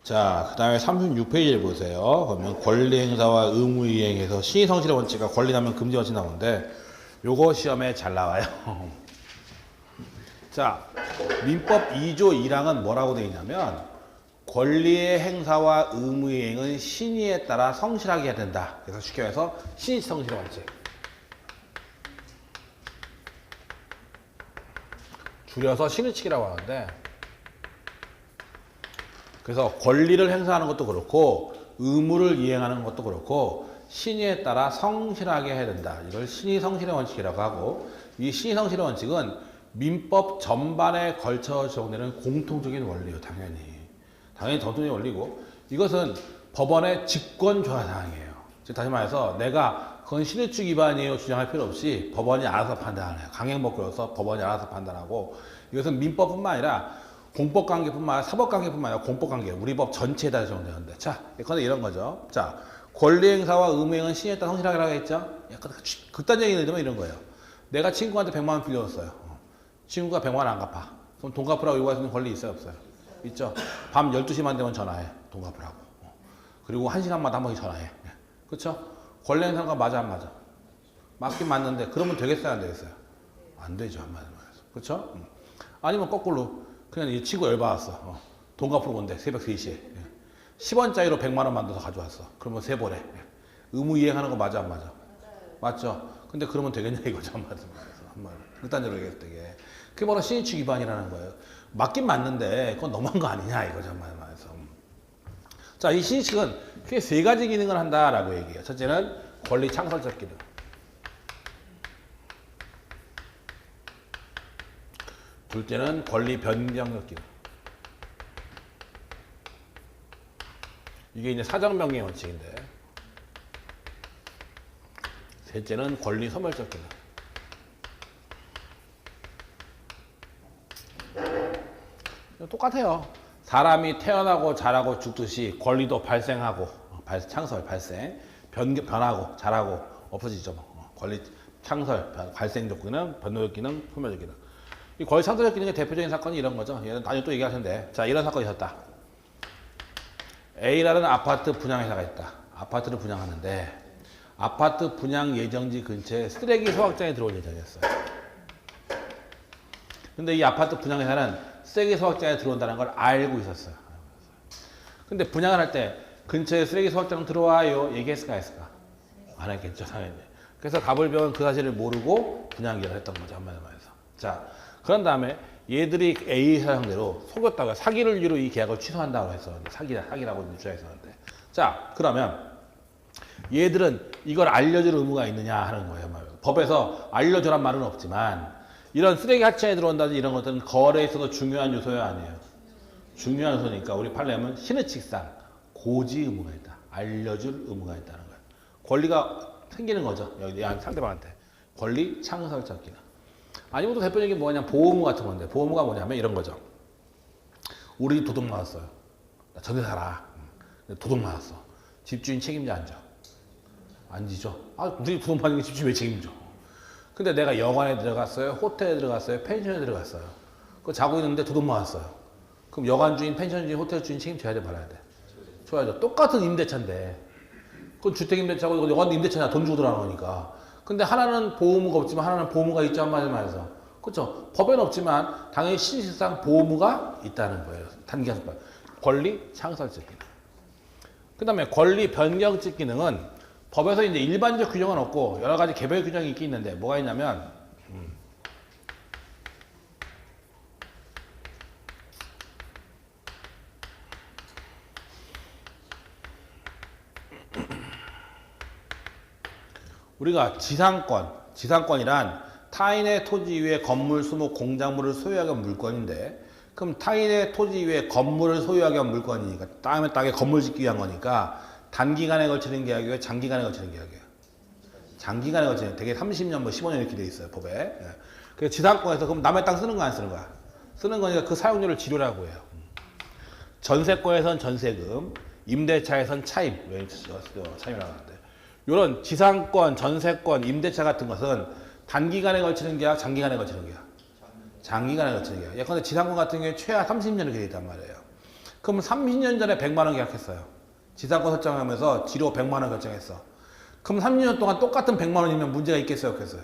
자, 그 다음에 36페이지를 보세요. 그러면 권리행사와 의무이행에서 신의성실의 원칙과 권리남용 금지 원칙 나오는데 요거 시험에 잘 나와요. 자, 민법 2조 1항은 뭐라고 되어 있냐면 권리의 행사와 의무의 행은 신의에 따라 성실하게 해야 된다. 그래서 쉽게 해서 신의성실의 원칙. 줄여서 신의칙이라고 하는데 그래서 권리를 행사하는 것도 그렇고 의무를 이행하는 것도 그렇고 신의에 따라 성실하게 해야 된다. 이걸 신의성실의 원칙이라고 하고 이 신의성실의 원칙은 민법 전반에 걸쳐 적용되는 공통적인 원리예요. 당연히 전통적인 원리고 이것은 법원의 직권 조사 사항이에요. 즉 다시 말해서 내가 그건 신의축 위반이에요 주장할 필요 없이 법원이 알아서 판단해요. 강행법규로서 법원이 알아서 판단하고 이것은 민법뿐만 아니라 공법관계뿐만 아니라 사법관계뿐만 아니라 공법관계 우리 법 전체에다 적용되는데 자 예컨대 이런 거죠. 자 권리행사와 의무행은 신의에 따라 성실하게 하라고 했죠. 약간 극단적인 예를 들면 이런 거예요. 내가 친구한테 100만 원 빌려줬어요. 친구가 100만 원 안 갚아. 그럼 돈 갚으라고 요구할 수 있는 권리 있어요 없어요? 있죠. 밤 12시만 되면 전화해. 돈 갚으라고. 그리고 1시간마다 한 번씩 전화해. 그렇죠? 권리행사가 맞아 안 맞아? 맞긴 맞는데 그러면 되겠어요 안 되겠어요? 안 되죠 한마디로 말해서. 그렇죠? 아니면 거꾸로 그냥 이 친구 열받았어. 돈 갚으러 온대 새벽 3시에 10원짜리로 100만 원 만들어서 가져왔어. 그러면 세보래. 의무 이행하는 거 맞아 안 맞아? 맞죠? 근데 그러면 되겠냐 이거죠 한마디로 말해서. 한마디로 극단적으로 얘기했을 때 그게 바로 신의축 위반이라는 거예요. 맞긴 맞는데 그건 너무한 거 아니냐 이거죠 한마디로 말해서. 자, 이 신의축은 크게 3가지 기능을 한다라고 얘기해요. 첫째는 권리 창설적 기능. 둘째는 권리 변경적 기능. 이게 이제 사정명령 원칙인데. 셋째는 권리 소멸적 기능. 똑같아요. 사람이 태어나고 자라고 죽듯이 권리도 발생하고 창설, 발생, 변하고 자라고 없어지죠. 권리 창설, 발생적 기능, 변호적 기능, 소멸적 기능. 이 권리 창설적 기능의 대표적인 사건이 이런 거죠. 얘는 나중에 또 얘기할 텐데. 자, 이런 사건이 있었다. A라는 아파트 분양회사가 있다. 아파트를 분양하는데 아파트 분양 예정지 근처에 쓰레기 소각장에 들어올 예정이었어요. 근데 이 아파트 분양회사는 쓰레기 소각장에 들어온다는 걸 알고 있었어요. 근데 분양을 할 때 근처에 쓰레기 소각장 들어와요 얘기했을까 했을까? 안 했겠죠 당연히. 그래서 가불병은 그 사실을 모르고 분양 계약을 했던 거죠 한마디로 말해서. 자 그런 다음에 얘들이 A 회사 상대로 속였다고 사기를 이유로 이 계약을 취소한다고 해서 사기라고 주장했었는데 자 그러면 얘들은 이걸 알려줄 의무가 있느냐 하는 거예요. 법에서 알려주란 말은 없지만 이런 쓰레기 하천에 들어온다든지 이런 것들은 거래에 있어서 중요한 요소야 아니에요. 중요한 요소니까 우리 판례하면 신의칙상 고지 의무가 있다. 알려줄 의무가 있다는 거예요. 권리가 생기는 거죠. 여기 상대방한테. 권리 창설적 기능. 아니면 또 대표적인 게 뭐냐 보호의무 같은 건데 보호의무가 뭐냐면 이런 거죠. 우리 도둑 맞았어요. 나 저기 살아. 도둑 맞았어. 집주인 책임자 안 져. 안 지죠. 아 우리 도둑 맞은 게 집주인 왜 책임져. 근데 내가 여관에 들어갔어요. 호텔에 들어갔어요. 펜션에 들어갔어요. 그 자고 있는데 도둑 맞았어요. 그럼 여관 주인, 펜션 주인, 호텔 주인 책임져야 돼 말아야 돼? 줘야죠. 똑같은 임대차인데 그건 주택 임대차고 여관 임대차냐 돈 주고 들어가는 거니까. 근데 하나는 보호무가 없지만 하나는 보호무가 있죠 한마디로 말해서. 그렇죠. 법에는 없지만 당연히 신의식상 보호무가 있다는 거예요. 단기간섭 권리 창설적 기능. 그 다음에 권리 변경적 기능은 법에서 이제 일반적 규정은 없고 여러 가지 개별 규정이 있긴 있는데 뭐가 있냐면 우리가 지상권이란 타인의 토지 위에 건물, 수목, 공작물을 소유하게 한 물건인데 그럼 타인의 토지 위에 건물을 소유하게 한 물건이니까 다음에 땅에 건물 짓기 위한 거니까 단기간에 걸치는 계약이에요? 장기간에 걸치는 계약이에요? 장기간에 걸치는 되게 30년, 뭐 15년 이렇게 돼 있어요 법에. 예. 그래서 지상권에서 그럼 남의 땅 쓰는 거 안 쓰는 거야? 쓰는 거니까 그 사용료를 지료라고 해요. 전세권에선 전세금, 임대차에선 차임, 차임이라고 하는데 이런 지상권, 전세권, 임대차 같은 것은 단기간에 걸치는 계약, 장기간에 걸치는 계약? 장기간에 걸치는 계약. 예컨대 지상권 같은 경우에 최하 30년 이렇게 돼 있단 말이에요. 그럼 30년 전에 100만 원 계약했어요. 지상권 설정하면서 지로 100만 원 결정했어. 그럼 30년 동안 똑같은 100만 원이면 문제가 있겠어요, 없겠어요?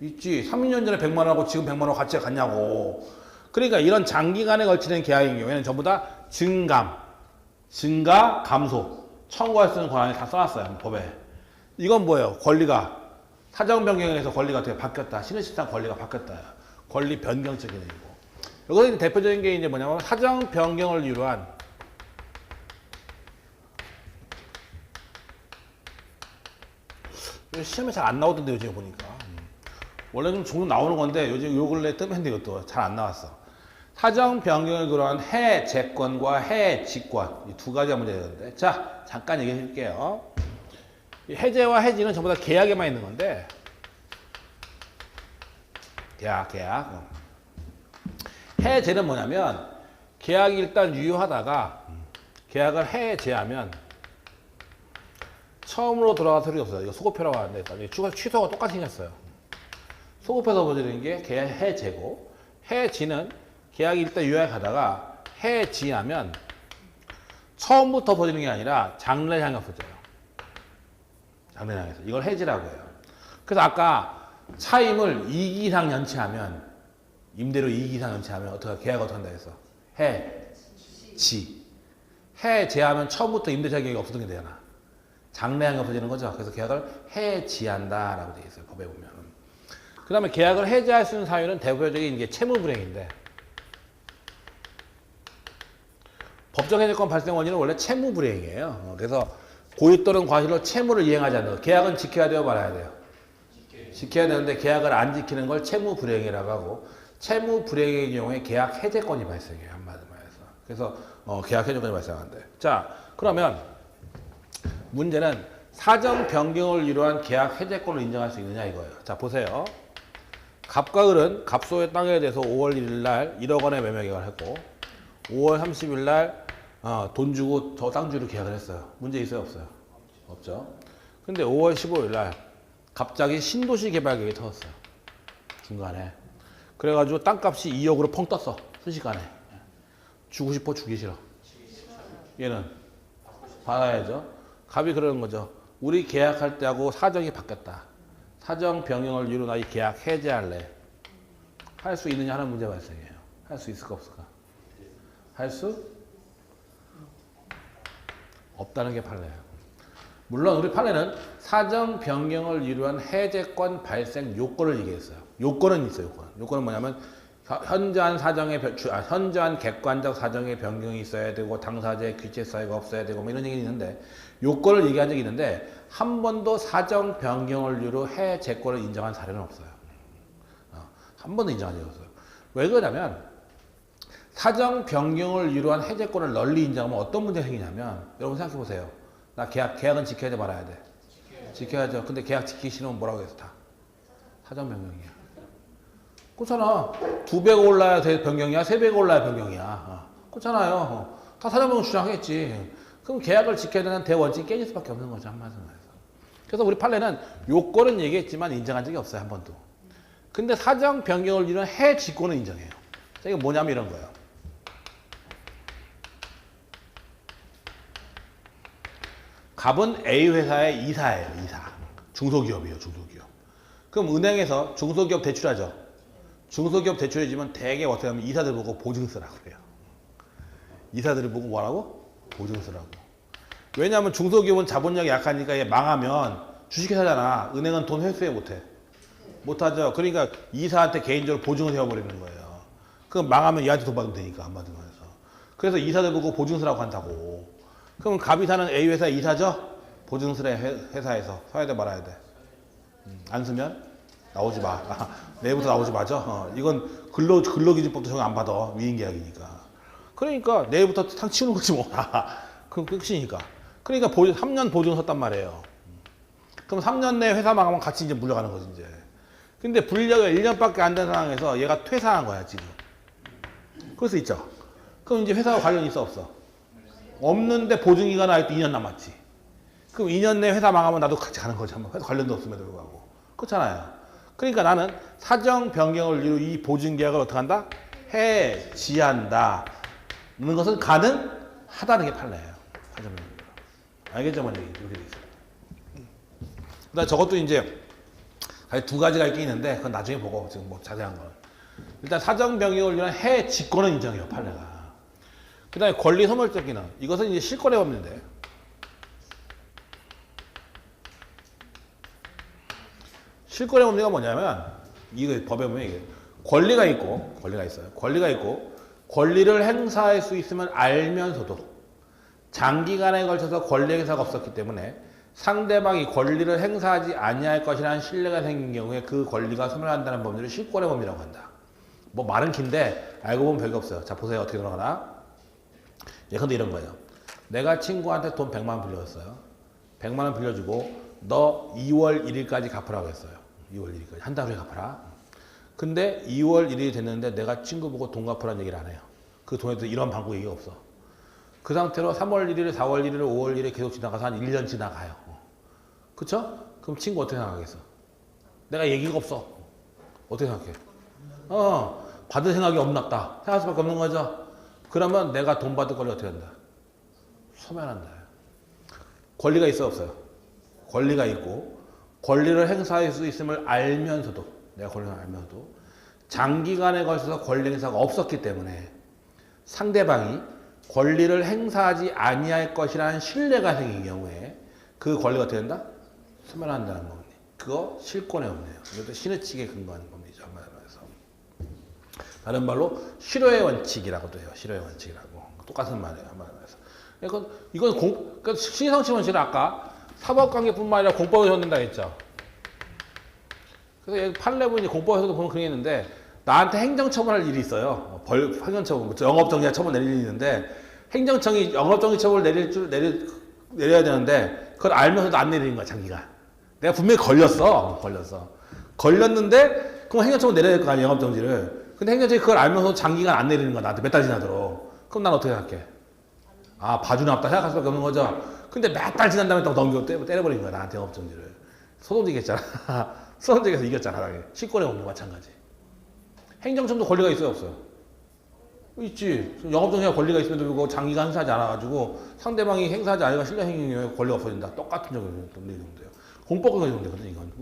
있지. 30년 전에 100만 원하고 지금 100만 원 가치가 같냐고. 그러니까 이런 장기간에 걸치는 계약인 경우에는 전부 다 증가, 감소, 청구할 수 있는 권한이 다 써놨어요, 법에. 이건 뭐예요? 권리가 사정 변경에서 권리가 어떻게 바뀌었다. 신의실상 권리가 바뀌었다. 권리 변경적인 얘기고. 여기서 대표적인 게 이제 뭐냐면 사정 변경을 이유로 한 시험에 잘 안 나오던데 요즘에 보니까. 원래 좀 종종 나오는 건데 요즘 요 근래 뜨면 이것도 잘 안 나왔어. 사정 변경을 그러한 해제권과 해지권 이 두 가지가 문제가 되는데 자 잠깐 얘기해 줄게요. 해제와 해지는 전부 다 계약에만 있는 건데 계약 해제는 뭐냐면 계약이 일단 유효하다가 계약을 해제하면 처음으로 돌아갈 소리 없어요. 이거 소급표라고 하는데 취소가 똑같이 생겼어요. 소급해서 보여드리는 게 계약 해제고 해지는 계약이 일단 유효하게 가다가 해지하면 처음부터 보여드리는 게 아니라 장래 향해 없어져요. 장래 향해서 이걸 해지라고 해요. 그래서 아까 차임을 2기 이상 연체하면 임대료 2기 이상 연체하면 어떻게 계약 어떻게 한다 해서 해지 해제하면 처음부터 임대차 계약이 없어지게 되잖아. 장래향이 없어지는 거죠. 그래서 계약을 해지한다라고 되어 있어요. 법에 보면. 그 다음에 계약을 해지할 수 있는 사유는 대표적인 게 채무불이행인데 법정 해제권 발생 원인은 원래 채무불이행이에요. 그래서 고의 또는 과실로 채무를 이행하지 않는 거. 계약은 지켜야 돼요, 말아야 돼요? 지켜야 되는데 계약을 안 지키는 걸 채무불이행이라고 하고 채무불이행의 경우에 계약 해제권이 발생해요. 한마디로 말해서. 그래서 계약 해제권이 발생하는데 자 그러면 문제는 사정 변경을 이루한 계약 해제권을 인정할 수 있느냐 이거예요. 자 보세요. 갑과 을은 갑소의 땅에 대해서 5월 1일 날 1억 원에 매매 계약을 했고 5월 30일 날 돈 주고 저 땅 주기로 계약을 했어요. 문제 있어요, 없어요? 없죠. 근데 5월 15일 날 갑자기 신도시 개발 계획이 터졌어요. 중간에. 그래가지고 땅값이 2억으로 펑 떴어. 순식간에. 주고 싶어, 주기 싫어. 얘는 받아야죠. 갑이 그러는 거죠. 우리 계약할 때하고 사정이 바뀌었다. 사정 변경을 이유로 나 이 계약 해제할래. 할 수 있느냐 하는 문제 발생해요. 할 수 있을까 없을까? 할 수 없다는 게 판례예요. 물론 우리 판례는 사정 변경을 이유로 한 해제권 발생 요건을 얘기했어요. 요건은 있어요. 요건은 뭐냐면 현저한 현저한 객관적 사정의 변경이 있어야 되고 당사자의 귀책 사유가 없어야 되고 뭐 이런 얘기는 있는데 요건을 얘기한 적이 있는데 한 번도 사정 변경을 이유로 해제권을 인정한 사례는 없어요. 한 번도 인정한 적이 없어요. 왜 그러냐면 사정 변경을 이유로 한 해제권을 널리 인정하면 어떤 문제가 생기냐면 여러분 생각해 보세요. 나 계약은 지켜야 돼 말아야 돼? 지켜야죠. 근데 계약 지키기 싫으면 뭐라고 해서 다 사정 변경이야. 그렇잖아. 2배가 올라야 변경이야? 3배가 올라야 변경이야. 그렇잖아요. 다 사정 변경 주장하겠지. 그럼 계약을 지켜야 되는 대원칙이 깨질 수밖에 없는 거죠. 한마디로 말해서. 그래서 우리 판례는 요건은 얘기했지만 인정한 적이 없어요. 한 번도. 근데 사정 변경을 이루는 해지권은 인정해요. 자, 이거 뭐냐면 이런 거예요. 갑은 A 회사의 이사예요. 이사. 중소기업이에요. 중소기업. 그럼 은행에서 중소기업 대출하죠. 중소기업 대출해주면 대개 어떻게 하면 이사들 보고 보증 쓰라고 그래요. 이사들을 보고 뭐라고? 보증 쓰라고. 왜냐하면 중소기업은 자본력이 약하니까 얘 망하면 주식회사잖아. 은행은 돈 회수해 못해. 못하죠. 그러니까 이사한테 개인적으로 보증을 세워버리는 거예요. 그럼 망하면 얘한테 돈 받으면 되니까 한마디로 해서. 그래서 이사들 보고 보증 쓰라고 한다고. 그럼 갑이사는 A 회사 이사죠? 보증 쓰래 회사에서. 써야 돼 말아야 돼? 안 쓰면 나오지 마. 내일부터 나오지 마죠. 이건 근로기준법도 적용 안 받아. 위임계약이니까. 그러니까 내일부터 탕 치우는 거지 뭐. 그럼 끝이니까. 그러니까 3년 보증 섰단 말이에요. 그럼 3년 내에 회사 망하면 같이 이제 물려가는 거지 이제. 근데 불려가 1년밖에 안 된 상황에서 얘가 퇴사한 거야 지금. 그럴 수 있죠. 그럼 이제 회사와 관련이 있어 없어? 없는데 보증기간 아직도 2년 남았지. 그럼 2년 내에 회사 망하면 나도 같이 가는 거지. 회사 관련도 없음에도 불구하고. 그렇잖아요. 그러니까 나는 사정 변경을 이유 이 보증계약을 어떻게 한다? 해지한다. 넣는 것은 가능하다는 게 판례예요. 알겠죠? 먼저 이렇게 돼 있어요. 그다음 저것도 이제 두 가지가 있긴 있는데 그건 나중에 보고 지금 뭐 자세한 건 일단 사정 변경을 위한 해 직권은 인정해요 판례가. 그다음에 권리 소멸적 기능 이것은 이제 실권의 법리인데 실권의 법리가 뭐냐면 이거 법에 보면 이게 권리가 있어요. 권리가 있고 권리를 행사할 수 있음을 알면서도 장기간에 걸쳐서 권리 행사가 없었기 때문에 상대방이 권리를 행사하지 아니할 것이라는 신뢰가 생긴 경우에 그 권리가 소멸한다는 법리를 실권의 법리라고 한다. 뭐 말은 긴데 알고 보면 별게 없어요. 자 보세요. 어떻게 돌아가나? 예컨대 이런 거예요. 내가 친구한테 돈 100만 원 빌려줬어요. 100만 원 빌려주고 너 2월 1일까지 갚으라고 했어요. 2월 1일까지. 한 달 후에 갚아라. 근데 2월 1일이 됐는데 내가 친구 보고 돈 갚으라는 얘기를 안 해요. 그 돈에 대해서 이런 방법 얘기가 없어. 그 상태로 3월 1일, 4월 1일, 5월 1일 계속 지나가서 한 1년 지나가요. 그쵸? 그럼 친구 어떻게 생각하겠어? 내가 얘기가 없어. 어떻게 생각해? 받을 생각이 없났다. 생각할 수밖에 없는 거죠? 그러면 내가 돈 받을 권리 어떻게 한다? 소멸한다. 권리가 있어 없어요? 권리가 있고 권리를 행사할 수 있음을 알면서도 내가 권리를 알면서도 장기간에 걸쳐서 권리 행사가 없었기 때문에 상대방이 권리를 행사하지 아니할 것이라는 신뢰가 생긴 경우에 그 권리가 어떻게 된다? 소멸한다는 법리. 그거 실권의 법리예요. 이것도 신의칙에 근거하는 법리죠. 말해서. 다른 말로 실효의 원칙이라고도 해요. 실효의 원칙이라고. 똑같은 말이에요. 말해서. 이건 그러니까 신의성취 원칙은 아까 사법관계뿐만 아니라 공법에서 얻는다 했죠. 그래서 판례부 이제 공법에서도 보면 그런 게 있는데 나한테 행정처분할 일이 있어요. 행정처분, 영업정지 처분 내릴 일이 있는데 행정청이 영업정지 처분을 내려야 되는데 그걸 알면서도 안 내리는 거야 장기간. 내가 분명히 걸렸는데 그럼 행정처분 내려야 될 거 아니야 영업정지를. 근데 행정청이 그걸 알면서 장기간 안 내리는 거야 나한테 몇 달 지나도록. 그럼 난 어떻게 생각해? 봐주나 없다 생각할 수밖에 없는 거죠. 근데 몇 달 지난 다음에 또 넘겨 때려버린 거야 나한테 영업정지를. 소송지겠잖아. 소송지에서 이겼잖아. 실권의 법리 마찬가지. 행정청도 권리가 있어요 없어요? 있지. 영업정지가 권리가 있음에도 불구하고 장기간 행사하지 않아가지고 상대방이 행사하지 않으니까 실력행위에 권리가 없어진다. 똑같은 적용돼요. 공법과 적용되거든 이건.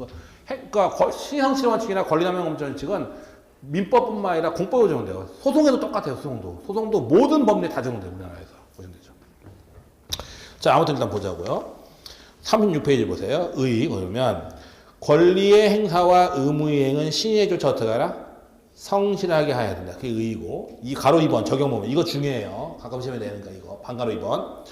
그러니까 신의성취 원칙이나 권리남용 원칙은 민법뿐만 아니라 공법으로 적용돼요. 소송에도 똑같아요. 소송도 모든 법리에 다 적용돼요. 우리나라에서 보시면 되죠. 자 아무튼 일단 보자고요. 36페이지 보세요. 보면 권리의 행사와 의무의 행은 신의에 조차 어떻게 하라? 성실하게 해야 된다. 그게 의의고. 이 가로 2번 적용 보면 이거 중요해요. 가끔 시험에 내니까 이거 반가로 2번.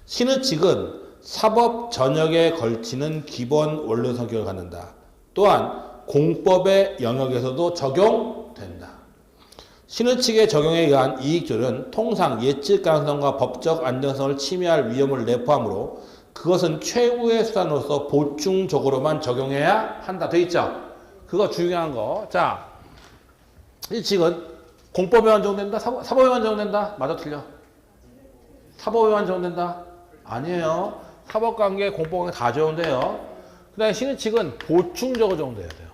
신의칙은 사법 전역에 걸치는 기본 원론 성격을 갖는다. 또한 공법의 영역에서도 적용된다. 신의칙의 적용에 의한 이익조는 통상 예측 가능성과 법적 안정성을 침해할 위험을 내포하므로 그것은 최후의 수단으로서 보충적으로만 적용해야 한다. 돼 있죠? 그거 중요한 거. 자, 일칙은 공법에만 적용된다? 사법에만 적용된다? 맞아 틀려? 사법에만 적용된다? 아니에요. 사법관계, 공법관계 다 적용돼요. 그 다음에 신의칙은 보충적으로 적용돼야 돼요.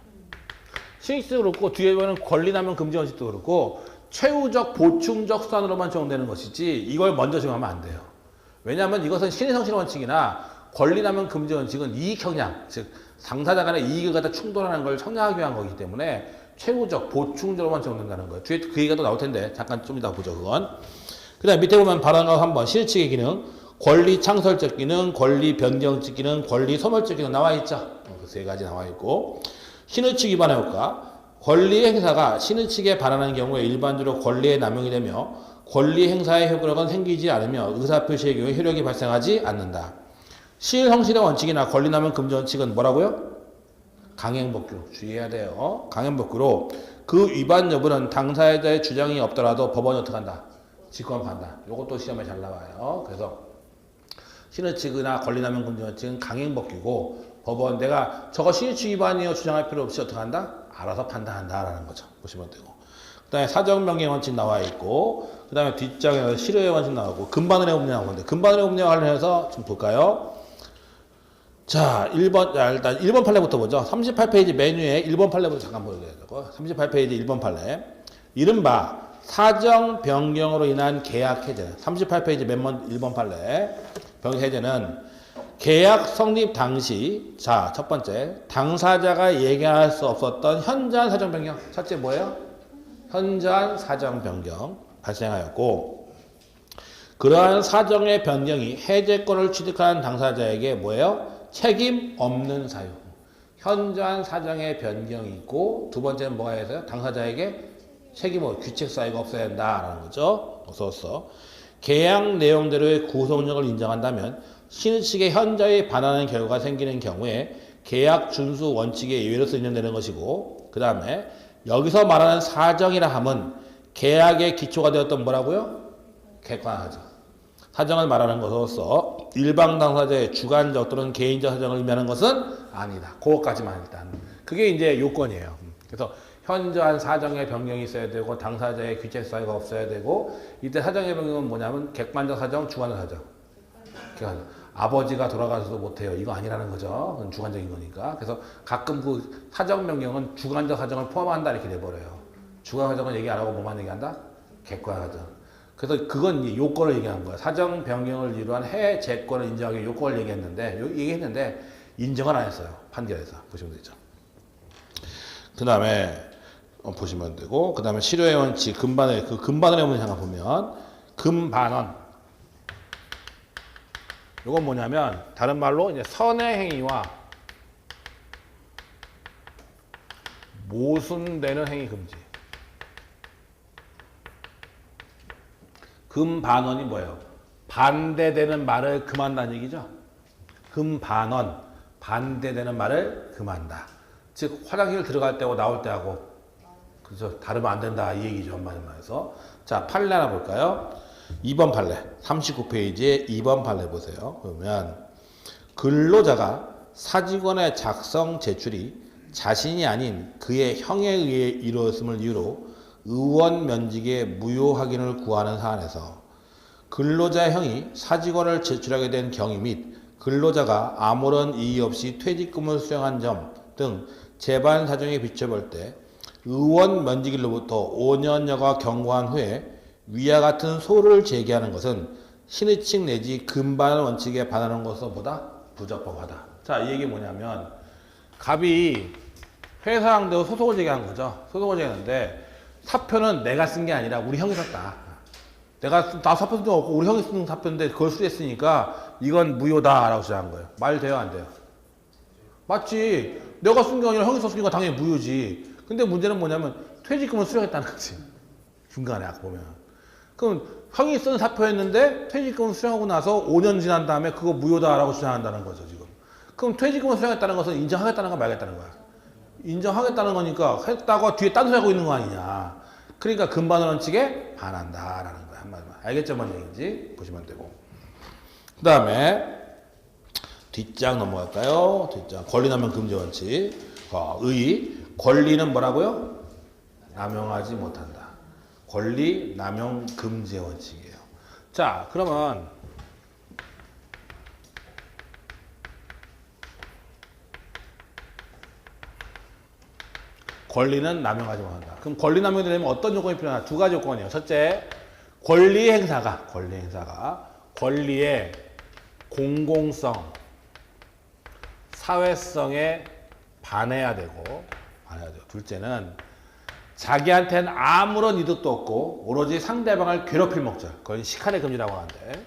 신의칙도 그렇고 뒤에 보면 권리남용 금지원칙도 그렇고 최후적 보충적 수단으로만 적용되는 것이지 이걸 먼저 적용하면 안 돼요. 왜냐하면 이것은 신의성실 원칙이나 권리남용 금지 원칙은 이익 형량, 즉 당사자 간의 이익을 갖다 충돌하는 걸 청량하기 위한 거기 때문에 최후적 보충적으로만 적용된다는 거예요. 뒤에 그 얘기가 또 나올 텐데 잠깐 좀 이따 보죠 그건. 그 다음에 밑에 보면 발언가 3번 신의칙의 기능, 권리 창설적 기능, 권리 변경적 기능, 권리 소멸적 기능 나와 있죠. 그 세 가지 나와 있고 신의칙 위반의 효과, 권리 행사가 신의칙에 반하는 경우에 일반적으로 권리의 남용이 되며 권리 행사의 효력은 생기지 않으며 의사표시의 경우에 효력이 발생하지 않는다. 실성실의 원칙이나 권리남용 금지 원칙은 뭐라고요? 강행법규 주의해야 돼요. 강행법규로 그 위반 여부는 당사자의 주장이 없더라도 법원이 어떻게 한다? 직권한다. 이것도 시험에 잘 나와요. 그래서 신의칙이나 권리남용 금지 원칙은 강행법규고 법원 내가 저거 신의칙 위반이에요 주장할 필요 없이 어떻게 한다? 알아서 판단한다라는 거죠. 보시면 되고. 그 다음에 사정명령 원칙 나와 있고 그 다음에 뒷장에 실효의 원칙 나오고 근반은의 법리 나오는데 근반은의 법리와 관련해서 좀 볼까요? 자, 일단 1번 판례부터 보죠. 38페이지 메뉴에 1번 판례부터 잠깐 보여드려야 되고 38페이지 1번 판례. 이른바 사정 변경으로 인한 계약 해제. 38페이지 맨 1번 판례. 변경 해제는 계약 성립 당시, 자, 첫 번째, 당사자가 예견할 수 없었던 현저한 사정 변경. 첫째 뭐예요? 현저한 사정 변경 발생하였고, 그러한 사정의 변경이 해제권을 취득한 당사자에게 뭐예요? 책임 없는 사유. 현저한 사정의 변경이 있고, 두 번째는 뭐가 해서요? 당사자에게 책임을 규칙 사유가 없어야 된다라는 거죠. 어서 계약 내용대로의 구속력을 인정한다면 신의 측의 현저히 반하는 결과가 생기는 경우에 계약 준수 원칙의 예외로서 인정되는 것이고, 그 다음에 여기서 말하는 사정이라 함은 계약의 기초가 되었던 뭐라고요? 객관하죠. 사정을 말하는 것으로서 일방 당사자의 주관적 또는 개인적 사정을 의미하는 것은 아니다. 그것까지만 일단. 그게 이제 요건이에요. 그래서 현저한 사정의 변경이 있어야 되고 당사자의 규칙 사유가 없어야 되고, 이때 사정의 변경은 뭐냐면 객관적 사정, 주관적 사정. 아버지가 돌아가서도 못해요. 이거 아니라는 거죠. 그건 주관적인 거니까. 그래서 가끔 그 사정 변경은 주관적 사정을 포함한다 이렇게 돼버려요. 주관 사정은 얘기 안 하고 뭐만 얘기한다? 객관 사정. 그래서 그건 이제 요건을 얘기한 거야. 사정 변경을 이루한 해제권을 인정하기 위해 요건을 얘기했는데 인정을 안 했어요. 판결에서. 보시면 되죠. 그 다음에 보시면 되고, 그 다음에 실효의 원칙, 금반의 원칙 한번 보면, 금반원. 이건 뭐냐면, 다른 말로 이제 선의 행위와 모순되는 행위 금지. 금반원이 뭐예요? 반대되는 말을 금한다는 얘기죠. 금반원, 반대되는 말을 금한다. 즉 화장실 들어갈 때하고 나올 때하고 그죠? 다르면 안 된다 이 얘기죠. 한마디로 말해서. 자, 판례 하나 볼까요? 2번 판례 39페이지에 2번 판례 보세요. 그러면 근로자가 사직원의 작성 제출이 자신이 아닌 그의 형에 의해 이루어졌음을 이유로 의원 면직의 무효 확인을 구하는 사안에서 근로자의 형이 사직원을 제출하게 된 경위 및 근로자가 아무런 이의 없이 퇴직금을 수령한 점 등 재반 사정에 비춰볼 때 의원 면직일로부터 5년여가 경과한 후에 위와 같은 소를 제기하는 것은 신의 측 내지 금반 원칙에 반하는 것보다 부적법하다. 자, 이 얘기 뭐냐면 갑이 회사 상대로 소송을 제기한 거죠. 소송을 제기했는데 사표는 내가 쓴 게 아니라 우리 형이 썼다. 나 사표 쓴 적 없고 우리 형이 쓴 사표인데 그걸 수리했으니까 이건 무효다라고 주장한 거예요. 말 돼요, 안 돼요? 맞지. 내가 쓴 게 아니라 형이 썼으니까 당연히 무효지. 근데 문제는 뭐냐면 퇴직금을 수령했다는 거지. 중간에 아까 보면. 그럼 형이 쓴 사표였는데 퇴직금을 수령하고 나서 5년 지난 다음에 그거 무효다라고 주장한다는 거죠, 지금. 그럼 퇴직금을 수령했다는 것은 인정하겠다는 거 말겠다는 거야. 인정하겠다는 거니까 했다고 뒤에 딴 소리 하고 있는 거 아니냐. 그러니까 금반 원칙에 반한다라는 거야. 한마디로. 알겠죠? 뭔 얘기인지 보시면 되고. 그 다음에 뒷장 넘어갈까요? 뒷장. 권리남용 금지 원칙. 권리는 뭐라고요? 남용하지 못한다. 권리 남용 금지 원칙이에요. 자, 그러면 권리는 남용하지 못한다. 그럼 권리 남용이 되려면 어떤 조건이 필요하나? 두 가지 조건이에요. 첫째, 권리 행사가 권리의 공공성, 사회성에 반해야 되고. 둘째는 자기한테는 아무런 이득도 없고 오로지 상대방을 괴롭힐 목적. 그건 시칼의 금지라고 하는데.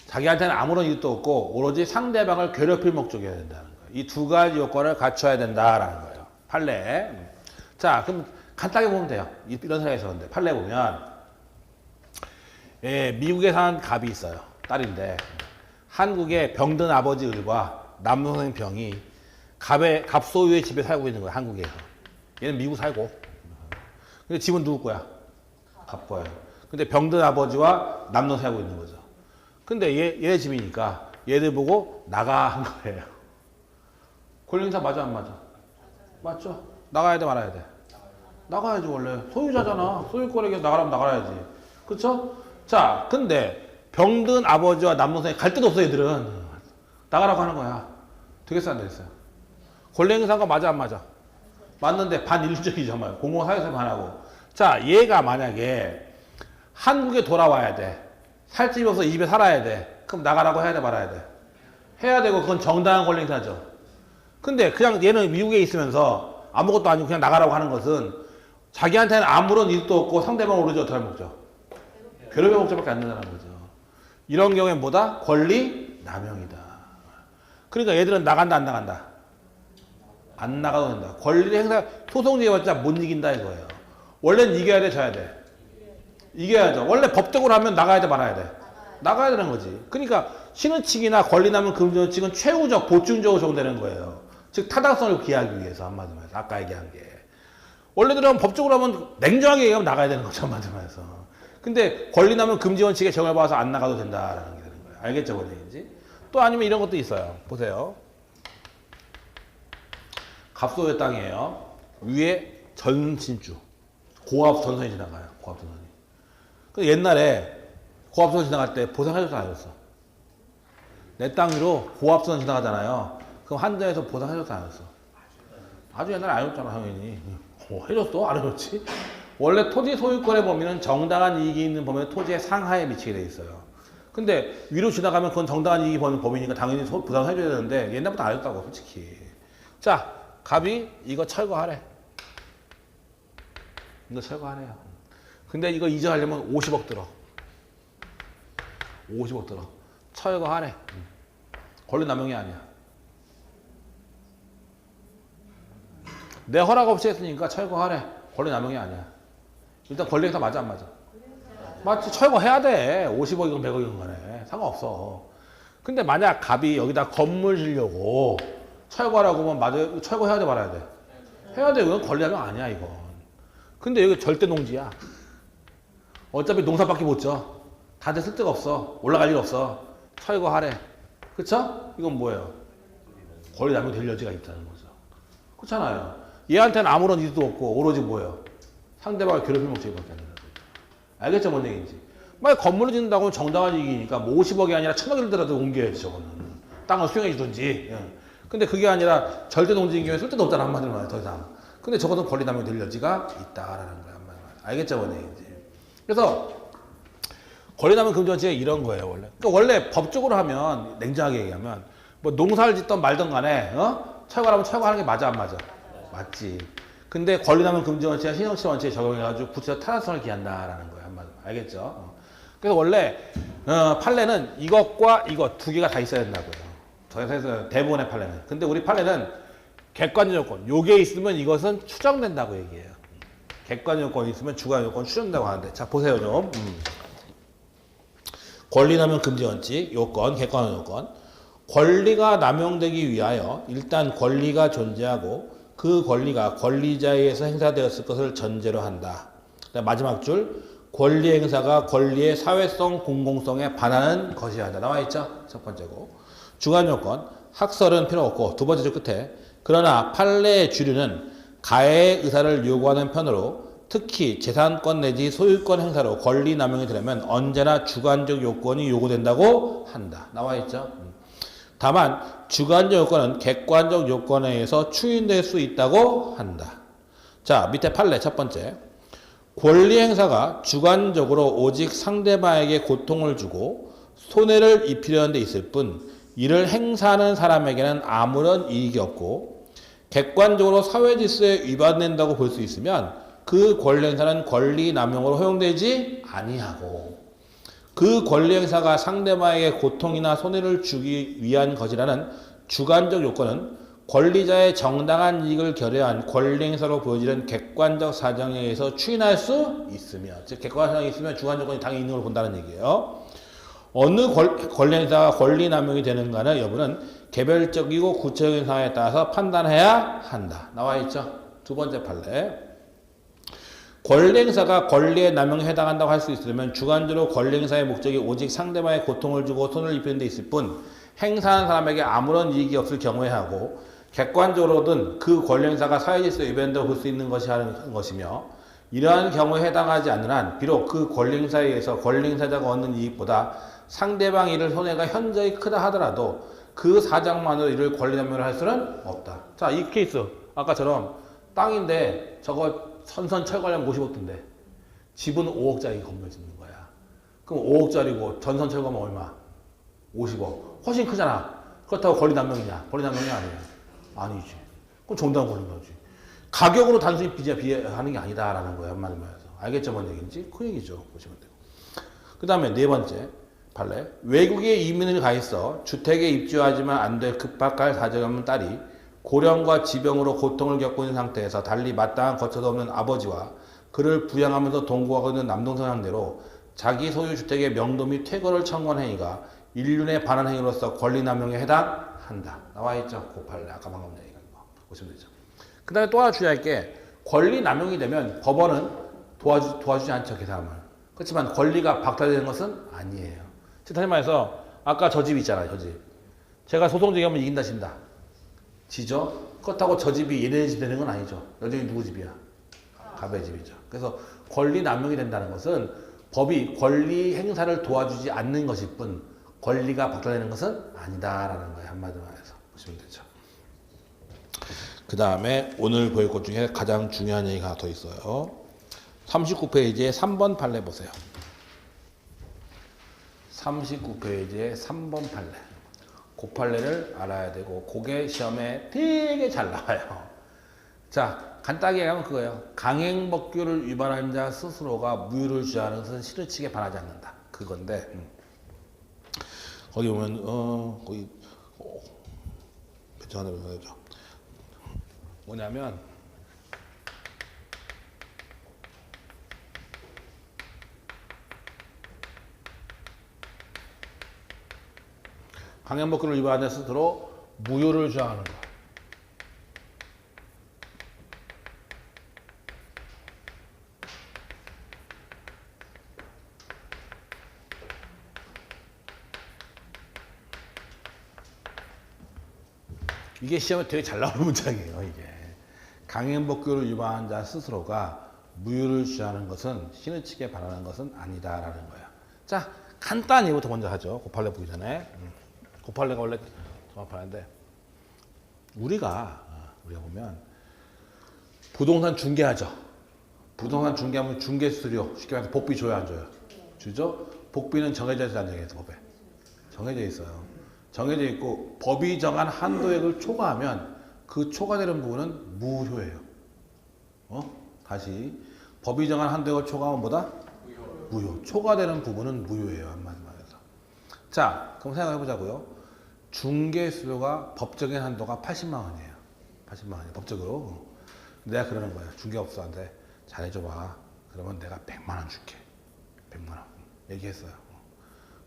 자기한테는 아무런 이득도 없고 오로지 상대방을 괴롭힐 목적이어야 된다는 거예요. 이 두 가지 요건을 갖춰야 된다라는 거예요. 판례. 자, 그럼 간단하게 보면 돼요. 이런 생각이 있었는데 판례 보면 미국에 사는 갑이 있어요. 딸인데 한국에 병든 아버지 을과 남동생 병이 갑 소유의 집에 살고 있는 거야. 한국에서. 얘는 미국 살고. 근데 집은 누구 거야? 갑 거예요. 근데 병든 아버지와 남동생 살고 있는 거죠. 근데 얘네 집이니까 얘들 보고 나가 한 거예요. 권리행사 맞아 안 맞아? 맞죠? 나가야 돼 말아야 돼? 나가야지. 원래 소유자잖아. 소유권에게 나가라면 나가야지. 그쵸? 자, 근데 병든 아버지와 남동생이 갈 데도 없어. 얘들은 나가라고 하는 거야. 되겠어 안 되겠어요? 권리행사가 맞아 안 맞아? 맞는데 반인륜적이죠. 정말. 공공사회에서 반하고. 자, 얘가 만약에 한국에 돌아와야 돼. 살집이 없어 입에 살아야 돼. 그럼 나가라고 해야 돼, 말아야 돼? 해야 되고 그건 정당한 권리 행사죠. 근데 그냥 얘는 미국에 있으면서 아무것도 아니고 그냥 나가라고 하는 것은 자기한테는 아무런 이득도 없고 상대방을 오르지 어떻게 할 목적? 괴롭힐 목적밖에 안 된다는 거죠. 이런 경우엔 뭐다? 권리 남용이다. 그러니까 얘들은 나간다 안 나간다? 안 나가도 된다. 권리 행사 소송제해봤자 못 이긴다 이거예요. 원래는 이겨야 돼, 져야 돼? 이겨야죠. 원래 법적으로 하면 나가야 돼, 말아야 돼? 나가야 되는 거지. 그러니까 신의칙이나 권리남용 금지원칙은 최후적 보충적으로 적용되는 거예요. 즉 타당성을 기하기 위해서 한마디로 해서 아까 얘기한 게. 원래대로 법적으로 하면 냉정하게 얘기하면 나가야 되는 거죠, 한마디로 해서. 근데 권리남용 금지원칙에 적용을 받아서 안 나가도 된다라는 게 되는 거예요. 알겠죠, 뭔 얘기인지? 또 아니면 이런 것도 있어요. 보세요. 갑소의 땅이에요. 위에 전신주. 고압 전선이 지나가요. 고압 전선이. 근데 옛날에 고압선 지나갈 때 보상해줬어, 안 해줬어? 내 땅 위로 고압선 지나가잖아요. 그럼 한전에서 보상해줬어, 안 해줬어? 아주 옛날에 안 해줬잖아, 당연히. 해줬어? 안 해줬지? 원래 토지 소유권의 범위는 정당한 이익이 있는 범위는 토지의 상하에 미치게 돼 있어요. 근데 위로 지나가면 그건 정당한 이익이 있는 범위니까 당연히 보상을 해줘야 되는데 옛날부터 안 해줬다고, 솔직히. 자, 갑이 이거 철거하래. 이거 철거하래요. 근데 이거 이전하려면 50억 들어. 50억 들어. 철거하래. 권리 남용이 아니야. 내 허락 없이 했으니까 철거하래. 권리 남용이 아니야. 일단 권리 행사 맞아 안 맞아? 맞지. 철거해야 돼. 50억이건 100억이건 간에. 상관없어. 근데 만약 갑이 여기다 건물 지려고 철거하라고 하면 맞아. 철거해야 돼, 말아야 돼? 해야 돼. 이건 권리 남용 아니야, 이건. 근데 여기 절대 농지야. 어차피 농사밖에 못 져. 다들 쓸 데가 없어. 올라갈 일 없어. 철거하래. 그쵸? 이건 뭐예요? 권리 남용 될 여지가 있다는 거죠. 그렇잖아요. 얘한테는 아무런 이득도 없고 오로지 뭐예요? 상대방을 괴롭힐 목적이밖에 안 되는 거죠. 알겠죠? 뭔 얘기인지. 만약 건물을 짓는다고 하면 정당한 이익이니까 뭐 50억이 아니라 1000억이 들더라도 옮겨야지, 저거는. 땅을 수용해 주든지. 예. 근데 그게 아니라 절대 농지인 경우에 쓸 데도 없잖아, 한마디로 말해, 더 이상. 근데 적어도 권리 남용 될 여지가 있다라는 거야, 한마디로 말해. 알겠죠? 뭔 얘기인지. 그래서 권리남용 금지원칙이 이런 거예요, 원래. 그러니까 원래 법적으로 하면, 냉정하게 얘기하면, 뭐 농사를 짓던 말던 간에, 철거하면 철거하는 게 맞아, 안 맞아? 맞지. 근데 권리남용 금지원칙과 신형치 원칙에 적용해가지고 구체적 타당성을 기한다라는 거예요, 한마디로. 알겠죠? 그래서 원래, 판례는 이것과 이것 두 개가 다 있어야 된다고요. 저에서 대부분의 판례는. 근데 우리 판례는 객관적 요건. 요게 있으면 이것은 추정된다고 얘기해요. 객관적 요건이 있으면 주관 요건 추정된다고 하는데. 자, 보세요, 좀. 권리남용 금지원칙, 요건, 객관적 요건. 권리가 남용되기 위하여 일단 권리가 존재하고 그 권리가 권리자에 의해서 행사되었을 것을 전제로 한다. 마지막 줄, 권리 행사가 권리의 사회성, 공공성에 반하는 것이어야 한다. 나와 있죠? 첫 번째고. 주관 요건, 학설은 필요 없고 두 번째 줄 끝에 그러나 판례의 주류는 가해의 의사를 요구하는 편으로 특히 재산권 내지 소유권 행사로 권리 남용이 되려면 언제나 주관적 요건이 요구된다고 한다. 나와 있죠? 다만 주관적 요건은 객관적 요건에 의해서 추인될 수 있다고 한다. 자, 밑에 판례 첫 번째. 권리 행사가 주관적으로 오직 상대방에게 고통을 주고 손해를 입히려는 데 있을 뿐 이를 행사하는 사람에게는 아무런 이익이 없고 객관적으로 사회 질서에 위반된다고 볼 수 있으면 그 권리 행사는 권리 남용으로 허용되지 아니하고 그 권리 행사가 상대방에게 고통이나 손해를 주기 위한 것이라는 주관적 요건은 권리자의 정당한 이익을 결여한 권리 행사로 보여지는 객관적 사정에 의해서 추인할 수 있으며, 즉 객관적 사정이 있으면 주관 조건이 당연히 있는 걸 본다는 얘기예요. 어느 권리 행사가 권리 남용이 되는가는 여부는 개별적이고 구체적인 상황에 따라서 판단해야 한다. 나와 있죠? 두 번째 판례. 권리 행사가 권리의 남용에 해당한다고 할 수 있으려면 주관적으로 권리 행사의 목적이 오직 상대방의 고통을 주고 손해를 입히는 데 있을 뿐 행사하는 사람에게 아무런 이익이 없을 경우에 하고 객관적으로든 그 권리 행사가 사회질서에 위반된다고 볼 수 있는 것이 하는 것이며 이러한 경우에 해당하지 않는 한 비록 그 권리 행사에 의해서 권리 행사자가 얻는 이익보다 상대방 이를 손해가 현저히 크다 하더라도 그 사정만으로 이를 권리 남용을 할 수는 없다. 자, 이 케이스 아까처럼 땅인데 저거 선선 철거하려면 50억던데 집은 5억짜리 건물 짓는 거야. 그럼 5억짜리고 전선 철거하면 얼마? 50억. 훨씬 크잖아. 그렇다고 권리 남용이냐? 권리 남용이 아니에요. 아니지. 그럼 정당 권리 거지. 가격으로 단순히 비하는 게 아니다라는 거야. 한마디로 말해서. 알겠죠? 뭔 얘기인지? 그 얘기죠. 보시면 돼요. 그 다음에 네 번째 판례. 외국에 이민을 가 있어 주택에 입주하지만 안 될 급박할 사정이 없는 딸이 고령과 지병으로 고통을 겪고 있는 상태에서 달리 마땅한 거처도 없는 아버지와 그를 부양하면서 동거하고 있는 남동생 상대로 자기 소유 주택의 명도 및 퇴거를 청구한 행위가 인륜에 반한 행위로서 권리남용에 해당한다. 나와있죠? 그 판례. 아까 방금 얘기한 거. 보시면 되죠. 그 다음에 또 하나 주의할 게 권리남용이 되면 법원은 도와주지 않죠. 그 사람을. 그렇지만 권리가 박탈되는 것은 아니에요. 즉 다시 말해서 아까 저 집 있잖아요. 저 집. 제가 소송 제기하면 이긴다 진다. 지죠? 그렇다고 저 집이 얘네 집 되는 건 아니죠. 여전히 누구 집이야? 갑의 집이죠. 그래서 권리 남용이 된다는 것은 법이 권리 행사를 도와주지 않는 것일 뿐 권리가 박탈되는 것은 아니다라는 거예요. 한마디로 말해서 보시면 되죠. 그 다음에 오늘 보일 것 중에 가장 중요한 얘기가 하나 더 있어요. 39페이지에 3번 판례 보세요. 39페이지에 3번 판례. 그 판례를 알아야 되고 그게 시험에 되게 잘 나와요. 자, 간단하게 하면 그거예요. 강행법규를 위반한 자 스스로가 무효를 주장하는 것은 시르치게 반하지 않는다. 그건데 거기 보면 거기 몇 장 하나 보죠. 뭐냐면 강행법규를 위반한 자 스스로 무효를 주장하는 것. 이게 시험에 되게 잘 나오는 문장이에요. 이게 강행법규를 위반한 자 스스로가 무효를 주장하는 것은 신의측에 반하는 것은 아니다라는 거예요. 자, 간단한 예부터 먼저 하죠. 고팔레 보기 전에. 고팔레가 원래 종합하는데 우리가 보면 부동산 중개하죠. 부동산 중개하면 중개수수료 쉽게 말해서 복비 줘요, 안 줘요? 주죠. 복비는 정해져 있어요, 안 정해져 있어요? 법에 정해져 있어요. 정해져 있고 법이 정한 한도액을 초과하면 그 초과되는 부분은 무효예요. 다시 법이 정한 한도액을 초과하면 뭐다? 무효. 초과되는 부분은 무효예요. 한마디로 말해서. 자, 그럼 생각해 보자고요. 중개수수료가 법적인 한도가 80만 원이에요. 80만 원이에요. 법적으로. 내가 그러는 거예요. 중개업소한테 잘해줘봐. 그러면 내가 100만 원 줄게. 100만 원. 얘기했어요.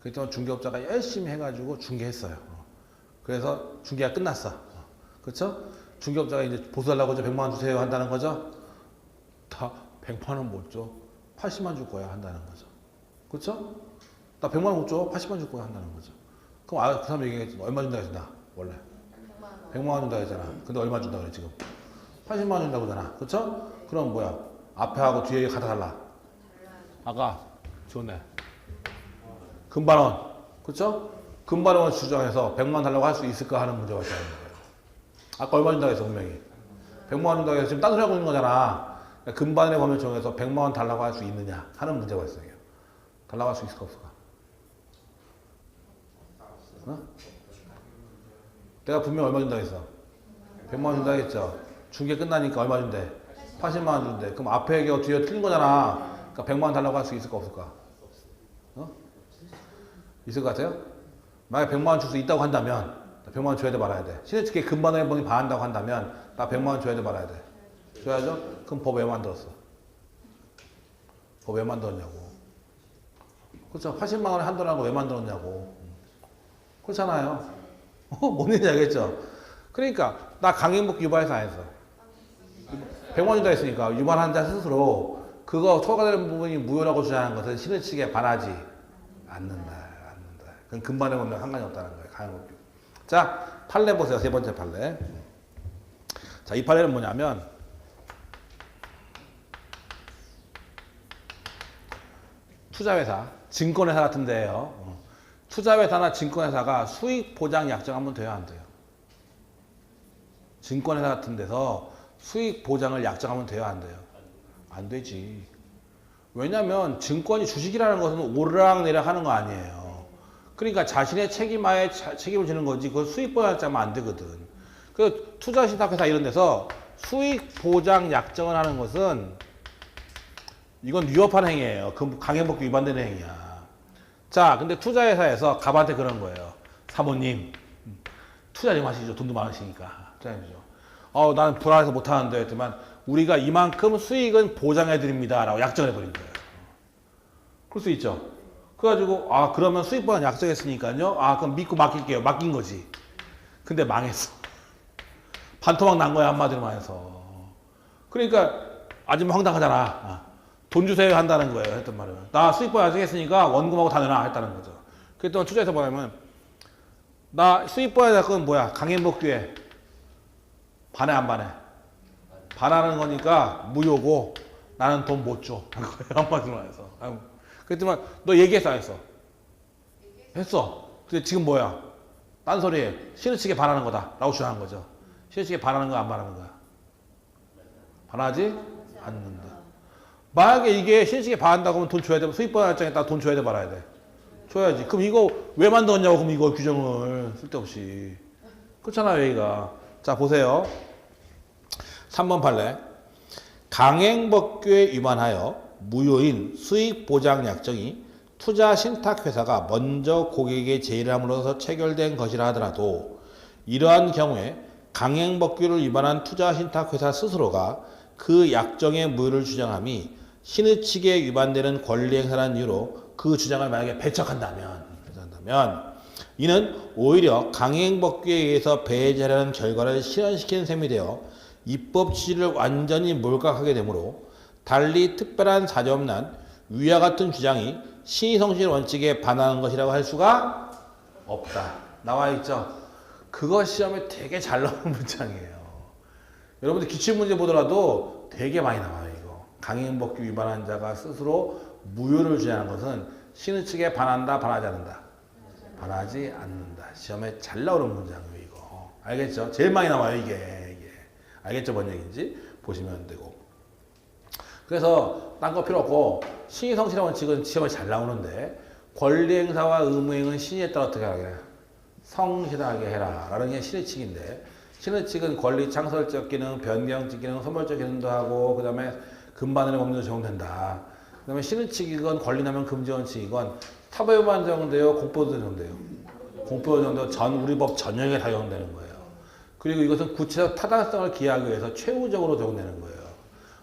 그랬더니 중개업자가 열심히 해가지고 중개했어요. 그래서 중개가 끝났어. 그렇죠? 중개업자가 이제 보수하려고 이제 100만 원 주세요 한다는 거죠? 다 100만 원 못 줘. 80만 원 줄 거야 한다는 거죠. 그렇죠? 나 100만 원 못 줘. 80만 원 줄 거야 한다는 거죠. 그럼 그 사람 얘기했지. 얼마 준다 했나? 원래 100만 원 준다 했잖아. 근데 얼마 준다 그래 지금? 80만 원 준다고 하잖아. 그렇죠? 그럼 뭐야? 앞에 하고 뒤에 갖다 달라. 아까 좋네. 금반원. 그렇죠? 금반원을 주장해서 100만 원 달라고 할 수 있을까 하는 문제가 있다는 거예요. 아까 얼마 준다고 했어 분명히. 100만 원 준다고 해서 지금 딴 소리 하고 있는 거잖아. 금반원의 범위를 정해서 100만 원 달라고 할 수 있느냐 하는 문제가 있어요. 달라고 할 수 있을까 없을까? 내가 분명 얼마 준다고 했어? 100만 원 준다고 했죠? 중개 끝나니까 얼마 준대? 80만 원 준대. 그럼 앞에 얘기하고 뒤에 틀린 거잖아. 그러니까 100만 원 달라고 할 수 있을까 없을까? 있을 것 같아요? 만약에 100만 원 줄 수 있다고 한다면 100만 원 줘야 돼 말아야 돼. 신의측에 금반원의 범위 반한다고 한다면 나 100만 원 줘야 돼 말아야 돼. 줘야죠? 그럼 법 왜 만들었어? 법 왜 만들었냐고. 그렇죠? 80만 원의 한도라는 거 왜 만들었냐고. 그렇잖아요. 뭔 얘기인지 알겠죠? 그러니까 나 강행법 유발해서 안 했어. 100만 원 준다 했으니까 유발한 자 스스로 그거 초과되는 부분이 무효라고 주장하는 것은 신의측에 반하지 않는다. 그건 금반에 보면 상관이 없다는 거예요. 강행법규. 자, 판례 보세요. 세 번째 판례. 자, 이 판례는 뭐냐면 투자회사, 증권회사 같은 데예요. 투자회사나 증권회사가 수익 보장 약정 한번 돼야 안 돼요. 증권회사 같은 데서 수익 보장을 약정하면 돼요, 안 돼요? 안 되지. 왜냐면 증권이 주식이라는 것은 오르락내리락 하는 거 아니에요. 그러니까 자신의 책임하에 책임을 지는 거지 그걸 수익 보장 약정하면 안 되거든. 그 투자신탁회사 이런 데서 수익 보장 약정을 하는 것은 이건 위협하는 행위예요. 그 강행법규 위반되는 행위야. 자, 근데 투자회사에서 갑한테 그런 거예요. 사모님, 투자 좀 하시죠. 돈도 많으시니까. 투자 좀 하시죠. 나는 불안해서 못하는데 했지만 우리가 이만큼 수익은 보장해드립니다. 라고 약정을 해버린 거예요. 그럴 수 있죠. 그래가지고 그러면 수익 보장 약정했으니까요. 그럼 믿고 맡길게요. 맡긴 거지. 근데 망했어. 반토막 난 거야, 한마디로 말해서. 그러니까 아줌마 황당하잖아. 돈 주세요 한다는 거예요. 했던 말은. 나 수익 보장 약정했으니까 원금하고 다 내놔 했다는 거죠. 그랬더니 투자해서 뭐냐면 나 수익 보장 약정은 뭐야? 강행복귀에 반해 안 반해? 반하는 거니까 무효고 나는 돈 못 줘. 한마디로 말해서. 그랬더니 너 얘기했어 안 했어? 했어. 근데 지금 뭐야? 딴소리에 신우측에 반하는 거다 라고 주장한 거죠. 신우측에 반하는 거야 안 반하는 거야? 반하지 않는다. 만약에 이게 신우측에 반한다고 하면 돈 줘야 돼. 수익보장 약정에 따라 돈 줘야 돼 말아야 돼? 줘야지. 그럼 이거 왜 만들었냐고 그럼 이거 규정을 쓸데없이. 그렇잖아 여기가. 자 보세요. 3번 판례. 강행법규에 위반하여 무효인 수익보장약정이 투자신탁회사가 먼저 고객에게 제의함으로써 체결된 것이라 하더라도 이러한 경우에 강행법규를 위반한 투자신탁회사 스스로가 그 약정의 무효를 주장함이 신의 측에 위반되는 권리행사라는 이유로 그 주장을 만약에 배척한다면 이는 오히려 강행법규에 의해서 배제하려는 결과를 실현시키는 셈이 되어 입법 취지를 완전히 몰각하게 되므로 달리 특별한 사정난 위와 같은 주장이 신의성실 원칙에 반하는 것이라고 할 수가 없다. 나와 있죠? 그거 시험에 되게 잘 나오는 문장이에요. 여러분들 기출문제 보더라도 되게 많이 나와요. 이거. 강행법규 위반한 자가 스스로 무효를 주장하는 것은 신의 측에 반한다, 반하지 않는다. 반하지 않는다. 시험에 잘 나오는 문장이에요. 이거. 알겠죠? 제일 많이 나와요. 이게. 알겠죠? 뭔 얘기인지 보시면 되고. 그래서 딴 거 필요 없고 신의성실의 원칙은 시험에 잘 나오는데 권리행사와 의무행은 신의에 따라 어떻게 하게 성실하게 해라 라는 게 신의 측인데 신의 측은 권리 창설적 기능, 변경적 기능, 소멸적 기능도 하고 그 다음에 금반원의 법률도 적용된다. 그 다음에 신의 측이건 권리남용 금지 원칙이건 사법에만 적용돼요? 공포도 적용돼요? 공포도 적용돼요? 전 우리 법 전역에 다 적용되는 거예요. 그리고 이것은 구체적 타당성을 기하기 위해서 최우적으로 적용되는 거예요.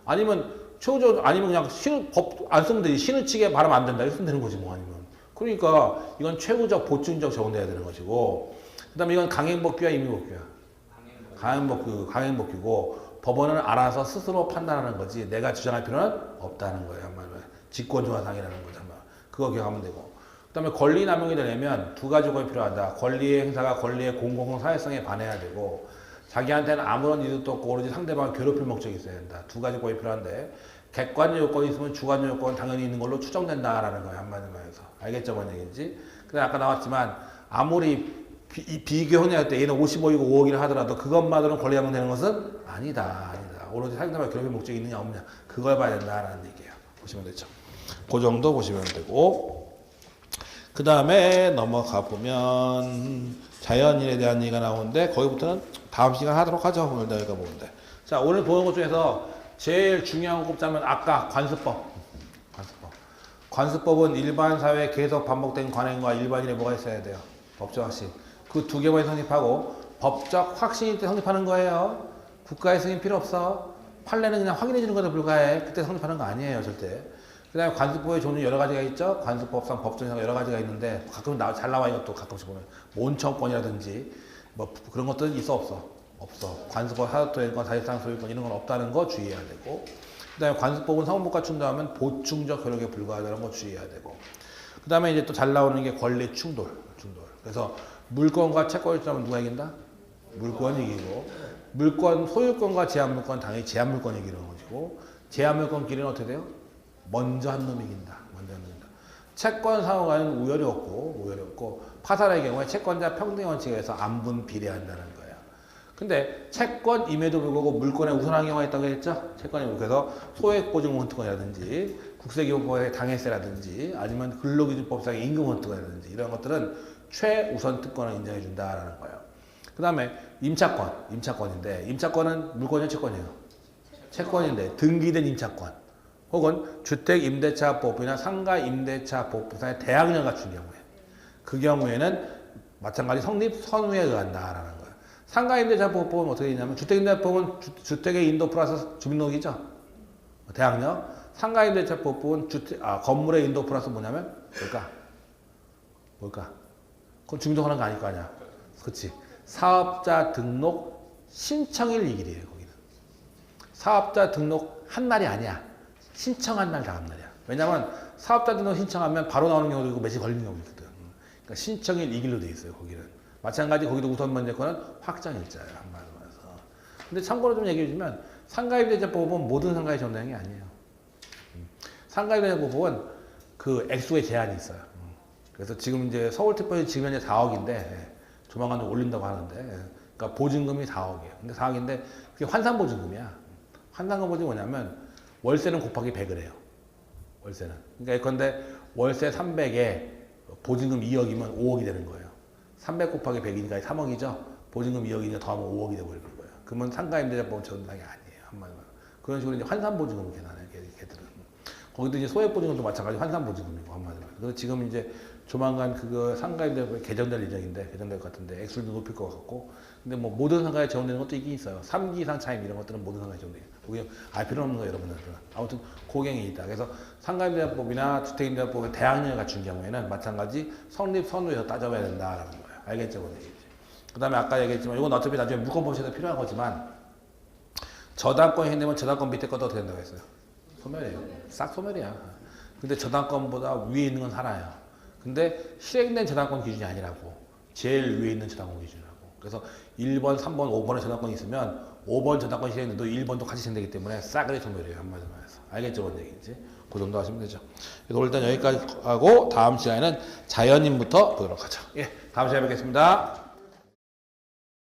아니면 그냥 법 안 쓰면 되지. 신의 측에 발하면 안 된다. 이렇게 쓰면 되는 거지 뭐 아니면. 그러니까 이건 최우적 보충적 적용돼야 되는 것이고 그 다음에 이건 강행법규야 임의법규야? 강행법규고 법원은 알아서 스스로 판단하는 거지 내가 주장할 필요는 없다는 거예요. 한마디로 직권조화상이라는 거죠. 그거 기억하면 되고 그 다음에 권리 남용이 되려면 두 가지 조건이 필요하다. 권리의 행사가 권리의 공공성 사회성에 반해야 되고 자기한테는 아무런 이득도 없고 오로지 상대방을 괴롭힐 목적이 있어야 된다. 두 가지 조건이 필요한데 객관적 요건이 있으면 주관적 요건은 당연히 있는 걸로 추정된다라는 거예요. 한마디로 해서. 알겠죠? 뭔 얘기인지? 근데 아까 나왔지만 아무리 비교형량할 때 얘는 55이고 5억이라 하더라도 그것만으로는 권리 남용되는 것은 아니다. 오로지 상대방을 괴롭힐 목적이 있느냐 없느냐 그걸 봐야 된다라는 얘기예요. 보시면 되죠. 그 정도 보시면 되고 그 다음에 넘어가 보면 자연인에 대한 얘기가 나오는데 거기부터는 다음 시간 하도록 하죠. 오늘 내가 보는데 자 오늘 보는 것 중에서 제일 중요한 거 꼽자면 아까 관습법은 일반 사회에 계속 반복된 관행과 일반인에 뭐가 있어야 돼요? 법적 확신. 그 두 개만 성립하고 법적 확신일 때 성립하는 거예요. 국가의 승인 필요 없어. 판례는 그냥 확인해 주는 것에 불과해. 그때 성립하는 거 아니에요 절대. 그 다음에 관습법의 종류 여러 가지가 있죠. 관습법상 법정상 여러 가지가 있는데 가끔 잘 나와 이것도 가끔씩 보면 모은청권이라든지 뭐 그런 것들은 있어 없어. 관습법 하도토일권 사실상 소유권 이런 건 없다는 거 주의해야 되고 그 다음에 관습법은 성문과 충돌하면 보충적 효력에 불과하다는 거 주의해야 되고 그 다음에 이제 또 잘 나오는 게 권리 충돌. 그래서 물권과 채권이 있다면 누가 이긴다? 물권이 이기고 물권 소유권과 제한물권 당연히 제한물권이 이기는 것이고 제한물권끼리는 어떻게 돼요? 먼저 한 놈이 이긴다. 채권 상호간은 우열이 없고 파산의 경우에 채권자 평등 원칙에 의해서 안분 비례한다는 거예요. 근데 채권임에도 불구하고 물권에 우선한 경우가 있다고 했죠? 채권이 그래서 소액보증훈특권이라든지 국세기본법의 당해세라든지 아니면 근로기준법상의 임금훈특권이라든지 이런 것들은 최우선 특권을 인정해 준다라는 거예요. 그 다음에 임차권인데 임차권은 물권이에요, 채권이에요? 채권인데 등기된 임차권 혹은 주택임대차보호법이나 상가임대차보호법상의 대항력을 갖춘 경우에 그 경우에는 마찬가지 성립 선후에 의한다라는 거예요. 상가임대차보호법은 어떻게 되냐면 주택임대차보호법은 주택의 인도 플러스 주민등록이죠. 대항력. 상가임대차보호법은 건물의 인도 플러스 뭐냐면 뭘까? 그건 주민등록하는 거 아닐 거 아니야. 그렇지. 사업자 등록 신청일 이길이에요. 거기는. 사업자 등록 한 날이 아니야. 신청한 날 다음 날이야. 왜냐면 사업자 등록 신청하면 바로 나오는 경우도 있고 며칠 걸리는 경우도 있거든. 그러니까 신청일 이길로 돼 있어요. 거기는. 마찬가지 거기도 우선 번제권은 확정일자예요. 한마디로 해서. 근데 참고로 좀 얘기해 주면 상가임대차보호법은 모든 상가에 적용되는 게 아니에요. 상가임대차보호법은 그 액수의 제한이 있어요. 그래서 지금 이제 서울특별시 지금 현재 4억인데 조만간 좀 올린다고 하는데 그러니까 보증금이 4억이에요. 근데 4억인데 그게 환산보증금이야. 환산보증금이 뭐냐면 월세는 곱하기 100을 해요. 월세는. 그러니까 예컨대 월세 300에 보증금 2억이면 5억이 되는 거예요. 300 곱하기 100이니까 3억이죠. 보증금 2억이니까 더하면 5억이 되버리는 거예요. 그러면 상가임대차보험 적용당이 아니에요. 한마디로. 그런 식으로 이제 환산보증금을 계산해요. 걔들은. 거기도 이제 소액보증금도 마찬가지 환산보증금이고 한마디로. 그래서 지금 이제 조만간 그거 상가임대차보험이 개정될 예정인데 개정될 것 같은데 액수도 높일 것 같고. 근데 뭐 모든 상가에 적용되는 것도 있긴 있어요. 3기 이상 차임 이런 것들은 모든 상가에 적용돼요. 그게 알 필요 없는 거예요, 여러분들. 아무튼 고경이 있다. 그래서 상가임대차법이나 주택임대차법의 대항력을 갖춘 경우에는 마찬가지 성립 선후에서 따져봐야 된다라는 거예요. 알겠죠? 그 다음에 아까 얘기했지만 이건 어차피 나중에 물권법에도 필요한 거지만 저당권이 생기면 저당권 밑에 것도 어떻게 된다고 했어요? 소멸이에요. 싹 소멸이야. 근데 저당권보다 위에 있는 건 살아요. 근데 실행된 저당권 기준이 아니라고. 제일 위에 있는 저당권 기준이라고. 그래서 1번, 3번, 5번의 저당권이 있으면 5번 저당권 실행돼도 1번도 같이 실행되기 때문에 싸그리 소멸이에요. 한마디로 해서. 알겠죠? 뭔 얘기인지. 그 정도 하시면 되죠. 그래서 오늘 일단 여기까지 하고 다음 시간에는 자연인부터 보도록 하죠. 예, 다음 시간에 뵙겠습니다.